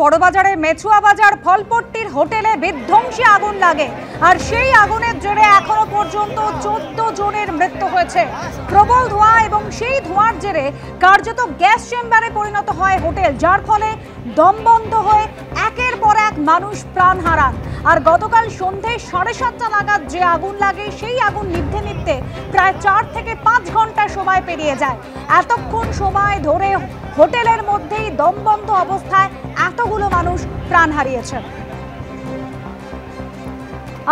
বড়বাজারের মেছুয়া বাজার ফলপট্টির হোটেলে বিধ্বংসী আগুন লাগে আর সেই আগুনের জেরে এখনো পর্যন্ত 14 জনের মৃত্যু হয়েছে। প্রবল ধোঁয়া এবং সেই ধোঁয়ার জেরে কার্যত গ্যাস চেম্বারে পরিণত হয় হোটেল, যার ফলে দমবন্ধ হয়ে একের পর এক মানুষ প্রাণ হারান। আর গতকাল সন্ধে 7:30 নাগাদ যে আগুন লাগে সেই আগুন নিভতে নিভতে প্রায় 4 থেকে 5 ঘন্টা সময় পেরিয়ে যায়। এতক্ষণ সময় ধরে হোটেলের মধ্যেই দমবন্ধ অবস্থায় এতগুলো মানুষ প্রাণ হারিয়েছেন।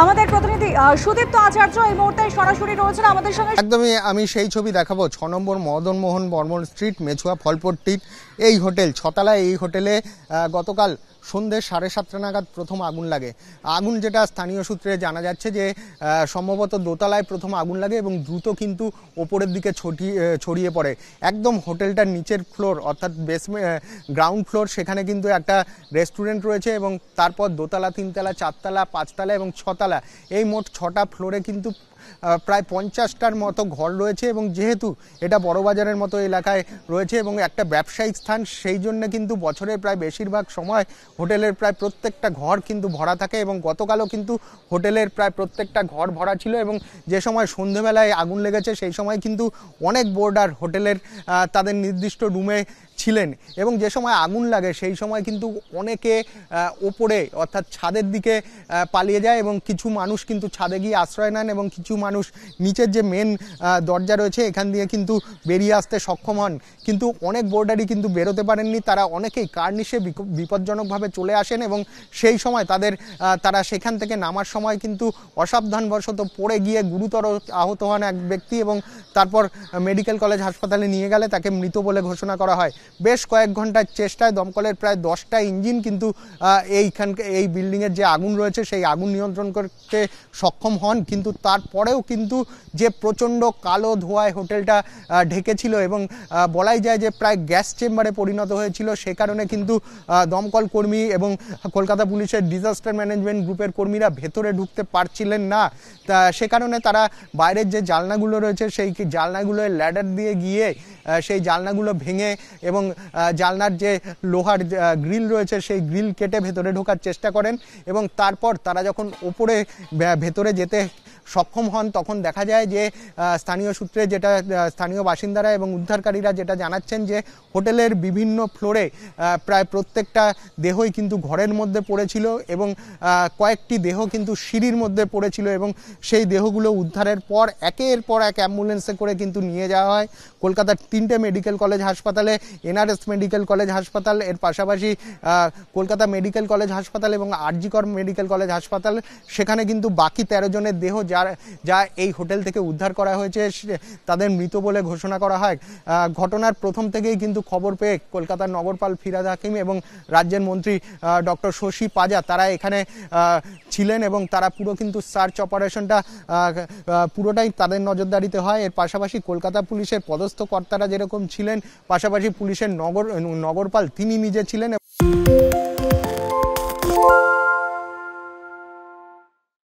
আমাদের প্রতিনিধি সুদীপ্ত আচার্য এই মুহূর্তে সরাসরি রয়েছেন আমাদের সঙ্গে। একদমই আমি সেই ছবি দেখাবো। 6 নম্বর মদন মোহন বর্মন স্ট্রিট মেছুয়া ফলপট্টির এই হোটেল ছতলা। এই হোটেলে গতকাল সন্ধ্যে 7:30 নাগাদ প্রথম আগুন লাগে। আগুন যেটা স্থানীয় সূত্রে জানা যাচ্ছে যে সম্ভবত দোতলায় প্রথম আগুন লাগে এবং দ্রুত কিন্তু ওপরের দিকে ছড়িয়ে পড়ে। একদম হোটেলটার নিচের ফ্লোর অর্থাৎ গ্রাউন্ড ফ্লোর, সেখানে কিন্তু একটা রেস্টুরেন্ট রয়েছে এবং তারপর দোতলা, 3তলা, 4তলা, 5তলা এবং 6তলা, এই মোট 6টা ফ্লোরে কিন্তু প্রায় 50টার মতো ঘর রয়েছে। এবং যেহেতু এটা বড়বাজারের মতো এলাকায় রয়েছে এবং একটা ব্যবসায়িক স্থান, সেই জন্য কিন্তু বছরের প্রায় বেশিরভাগ সময় হোটেলের প্রায় প্রত্যেকটা ঘর কিন্তু ভরা থাকে। এবং গতকালও কিন্তু হোটেলের প্রায় প্রত্যেকটা ঘর ভরা ছিল। এবং যে সময় সন্ধেবেলায় আগুন লেগেছে সেই সময় কিন্তু অনেক বোর্ডার হোটেলের তাদের নির্দিষ্ট রুমে ছিলেন। এবং যে সময় আগুন লাগে সেই সময় কিন্তু অনেকে ওপরে অর্থাৎ ছাদের দিকে পালিয়ে যায় এবং কিছু মানুষ কিন্তু ছাদে গিয়ে আশ্রয় নেন এবং কিছু মানুষ নিচের যে মেন দরজা রয়েছে এখান দিয়ে কিন্তু বেরিয়ে আসতে সক্ষম হন। কিন্তু অনেক বোর্ডারই কিন্তু বেরোতে পারেননি। তারা অনেকেই কার্নিশে বিপজ্জনকভাবে চলে আসেন এবং সেই সময় তারা সেখান থেকে নামার সময় কিন্তু অসাবধানবশত পড়ে গিয়ে গুরুতর আহত হন এক ব্যক্তি এবং তারপর মেডিকেল কলেজ হাসপাতালে নিয়ে গেলে তাকে মৃত বলে ঘোষণা করা হয়। বেশ কয়েক ঘন্টার চেষ্টায় দমকলের প্রায় 10টা ইঞ্জিন কিন্তু এই বিল্ডিংয়ের যে আগুন রয়েছে সেই আগুন নিয়ন্ত্রণ করতে সক্ষম হন। কিন্তু তারপরেও কিন্তু যে প্রচণ্ড কালো ধোঁয়ায় হোটেলটা ঢেকেছিল এবং বলাই যায় যে প্রায় গ্যাস চেম্বারে পরিণত হয়েছিল, সে কারণে কিন্তু দমকল কর্মী এবং কলকাতা পুলিশের ডিজাস্টার ম্যানেজমেন্ট গ্রুপের কর্মীরা ভেতরে ঢুকতে পারছিলেন না। সে কারণে তারা বাইরের যে জানলাগুলো রয়েছে সেই জানলাগুলোয় ল্যাডার দিয়ে গিয়ে সেই জানলাগুলো ভেঙে এবং জানলার যে লোহার গ্রিল রয়েছে সেই গ্রিল কেটে ভেতরে ঢোকার চেষ্টা করেন। এবং তারপর তারা যখন ওপরে ভেতরে যেতে সক্ষম হন তখন দেখা যায় যে স্থানীয় সূত্রে যেটা স্থানীয় বাসিন্দারা এবং উদ্ধারকারীরা যেটা জানাচ্ছেন যে হোটেলের বিভিন্ন ফ্লোরে প্রায় প্রত্যেকটা দেহই কিন্তু ঘরের মধ্যে পড়েছিল এবং কয়েকটি দেহ কিন্তু সিঁড়ির মধ্যে পড়েছিল এবং সেই দেহগুলো উদ্ধারের পর একের পর এক অ্যাম্বুলেন্সে করে কিন্তু নিয়ে যাওয়া হয় কলকাতার 3টে মেডিকেল কলেজ হাসপাতালে, NRS মেডিকেল কলেজ হাসপাতাল, এর পাশাপাশি কলকাতা মেডিকেল কলেজ হাসপাতাল এবং আরজিকর মেডিকেল কলেজ হাসপাতাল। সেখানে কিন্তু বাকি 13 জনের দেহ যা এই হোটেল থেকে উদ্ধার করা হয়েছে তাদের মৃত বলে ঘোষণা করা হয়। ঘটনার প্রথম থেকেই কিন্তু খবর পেয়ে কলকাতার নগরপাল ফিরহাদ হাকিম এবং রাজ্যের মন্ত্রী ডক্টর শশী পাজা তারা এখানে ছিলেন এবং তারা পুরো কিন্তু সার্চ অপারেশনটা পুরোটাই তাদের নজরদারিতে হয়। এর পাশাপাশি কলকাতা পুলিশের পদস্থ কর্তারা যেরকম ছিলেন, পাশাপাশি পুলিশের নগরপাল তিনি নিজে ছিলেন।